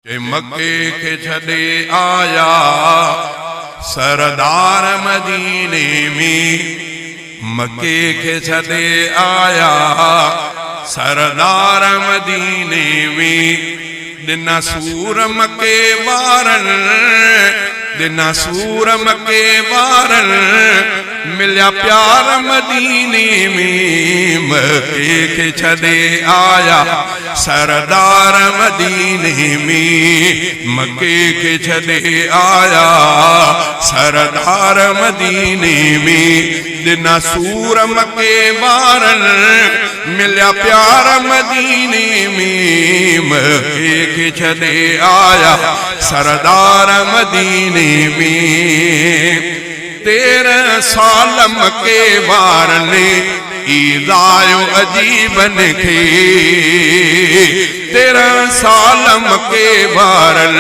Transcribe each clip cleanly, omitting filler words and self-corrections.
के मक्के के छड़े आया सरदार मदीने में, मक्के के छड़े आया सरदार मदीने में। दिना सूर मक्के वारन, दिना सूर मक्के वारन, मिलिया प्यार मदीने में। मक्के के छड़े आया सरदार मदीने में, मक्के के छड़े आया सरदार मदीने में। दिना सूर मक्के वारन, मिलिया प्यार मदीने में। मक्के के छड़े आया सरदार मदीने में। 13 साल मक्के वारने ईदायो अजीबन खे, 13 साल मक्के वारन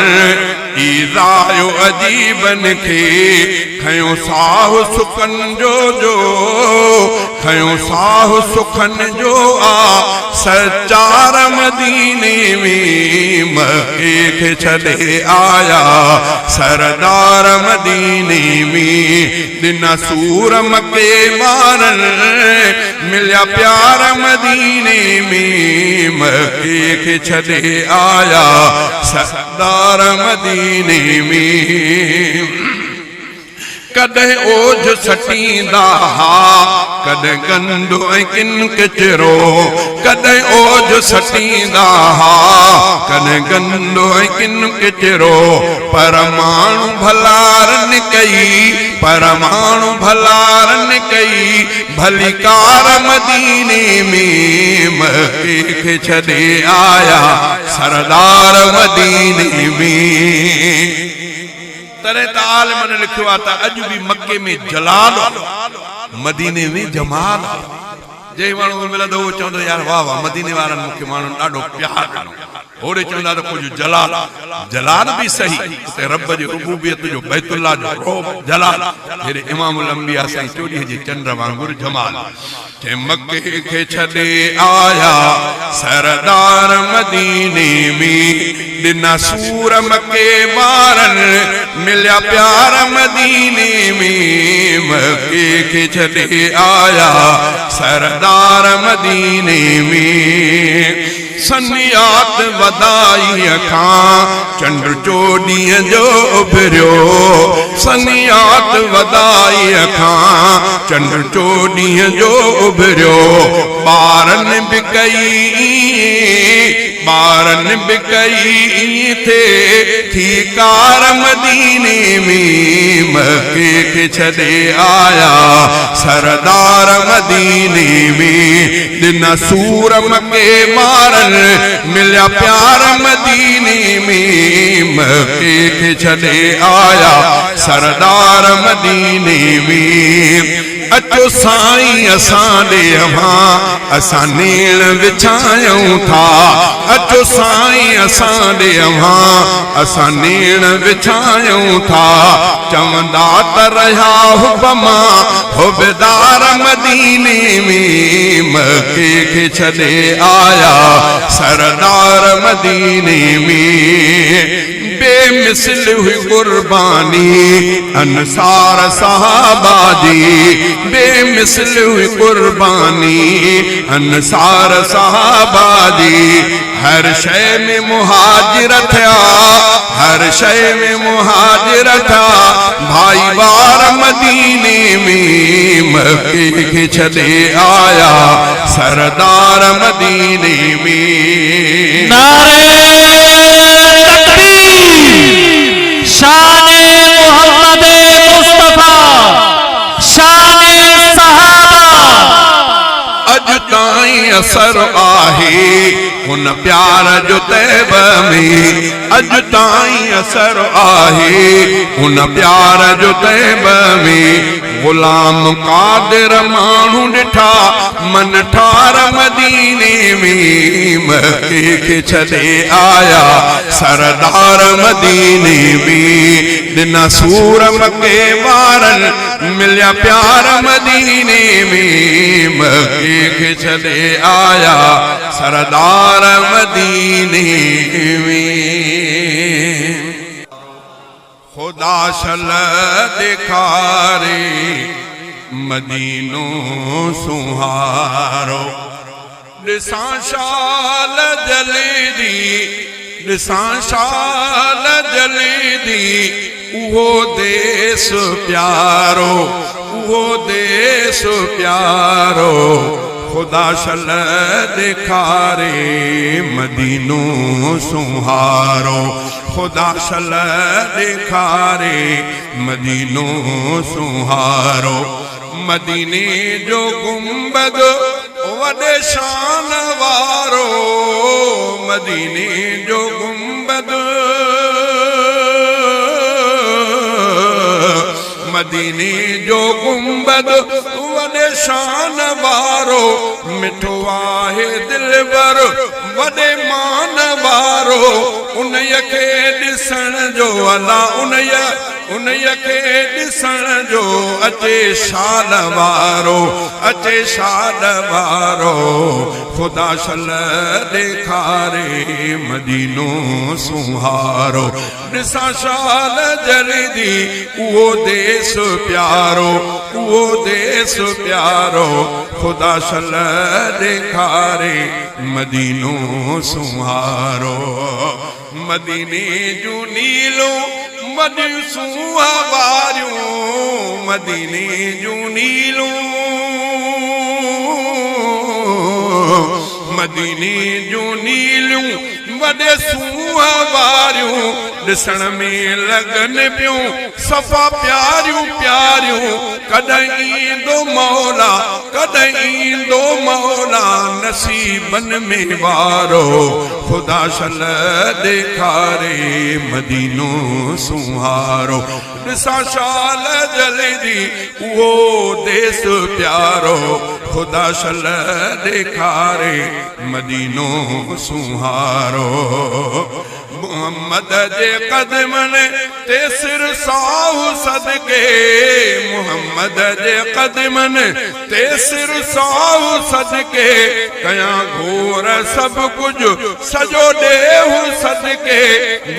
ईदायो अजीबन खे। खयो साहु सुखन जो खयो साहु सुखन जो आ सरदार मदीने में। मक्के के छड़े आया सरदार मदीने में। दिना सूर मक्के वारन, मिलिया प्यार मदीने में। मक्के के छड़े आया सरदार मदीने में। कदे ओझ सटींदा हा, कदे गंदो किन किचरो। कदे ओझ सटींदा हा, कदे गंदो किन किचरो। पर माण्हू भलारन कई, पर माण्हू भलारन कई, भली कार मदीने में। मक्के के छड़े आया सरदार मदीने में। तरह ताल मन लिखियो आ त अज भी मक्के में जलाल, मदीने में जमाल। जे माण्हू मिलंदो उहो चवंदो यार वाह वाह मदीने वारनि मूंखे माण्हू ॾाढो प्यार ॾिनो। होड़े चवंदा त कुझु जलाल, जलाल भी सही उते रब जी रुबूबियत जो बैतुल्लाह जो रोब जलाल। हेड़े इमामुल अंबिया साईं 24 जे चंड वांगुर जमाल। के मक्के के छड़े आया सरदार मदीने में। दिना सूर मक्के वारन, मिलिया प्यार मदीने में। मक्के के छड़े आया सरदार मदीने में। सनियात वदाई खां चंड चोॾीअ जो उभरियो, सनियात वदाई खां चंड चोॾीअ जो उभरियो। ॿारन बि कई, ॿारन बि कई थी कार मदीने में। मक्के के छड़े आया सरदार मदीने में। दिना सूर मक्के वारन, मिलिया प्यार मदीने में। मक्के के छड़े आया सरदार मदीने में। अचो साईं असां ॾे अवां, असां नेण विछायूं था। अचो साईं असां ॾे अवां, असां नेण विछायूं था। चवंदा त रहिया हुबमा हुबदार मदीने में। मक्के के छड़े आया सरदार मदीने में। बेमिसल हुई कुर्बानी अंसार साहबा जी, बेमिसल हुई कुर्बानी अंसार साहबा जी। हर शय में मुहाजिर था, हर शय में मुहाजिर था, भाई वार मदीने में। मक्के के छड़े आया सरदार मदीने में। नारे तकबीर, शाने मोहम्मद मुस्तफा, शाने सहाबा। अज ताईं असर आहे उन प्यार जो तैब में। अज ताईं असर आहे उन प्यार जो तैब में। गुलाम कादिर माण्हू ॾिठा मन ठार मदीने में। मक्के के छड़े आया सरदार मदीने में। दिना सूर मक्के वारन, मिलिया प्यार मदीने में। मक्के के छड़े आया सरदार मदीने में। खुदा शल ॾेखारे मदीनो सुहारो ॾिसां शाल जलेदी ॾिसां शाल जलेदी उहो देश प्यारो उहो देश प्यारो खुदा शल ॾेखारे मदीनो सुहारो खुदा शल ॾेखारे मदीनो सुहारो मदीने जो गुंबद वॾे शान वारो मदीने जो गुंबद मदीने जो गुंबद वॾे शान वारो मिठो आहे दिलबर वॾे मान वारो उन्हीअ खे ॾिसण जो अला उन्हीअ खे ॾिसण जो अचे शाल वारो अचे शाल वारो खुदा शल ॾेखारे मदीनो सुहारो ॾिसां शाल जलेदी उहो देश प्यारो उहो देश प्यारो खुदा शल ॾेखारे मदीनो सुहारो मदीने जूं नीलूं वॾियूं सुहावारियूं मदीने जूं नीलूं मदीने जूं नीलूं वॾे सुहावारियूं ॾिसण में लगन पियूं सफ़ा प्यारियूं प्यारियूं कॾहिं ईंदो मौला कॾहिं ईंदो मौला नसीबन में वारो खुदा शल ॾेखारे मदीनो सुहारो ॾिसां शाल जलेदी उहो देश प्यारो खुदा शल ॾेखारे मदीनो सुहारो मोहम्मद जे कदमन ते सिर साहु सदके मोहम्मद जे कदमन ते सिर साहु सदके कयां घोर सब कुछ सजो ॾेहु सदके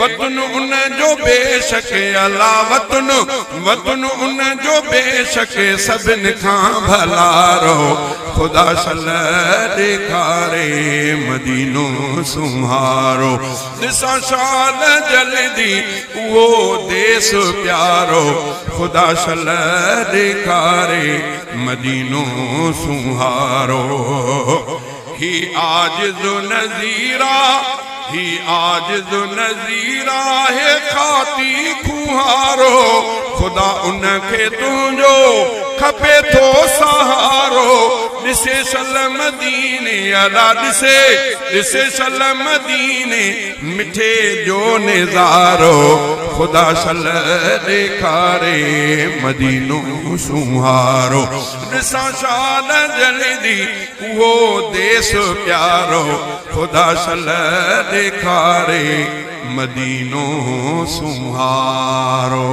वतन उन जो बेशक अला वतन उन जो बेशक सभिन खां भलारो खुदा शल ॾेखारे मदीनो सुहारो ॾिसां शाल जलेदी उहो देश प्यारो खुदा शल ॾेखारे मदीनो सुहारो ही आजिज़ नज़ीरा ही आजिज़ नज़ीरा है खाती खुहारो खुदा उनखे तुंहिंजो खपे थो सहारो ॾिसे शल मदीने अला ॾिसे शल मदीने मिठे जो नज़ारो खुदा शल ॾेखारे मदीनो सुहारो ॾिसां शाल जलेदी उहो देश प्यारो खुदा शल ॾेखारे मदीनो सुहारो।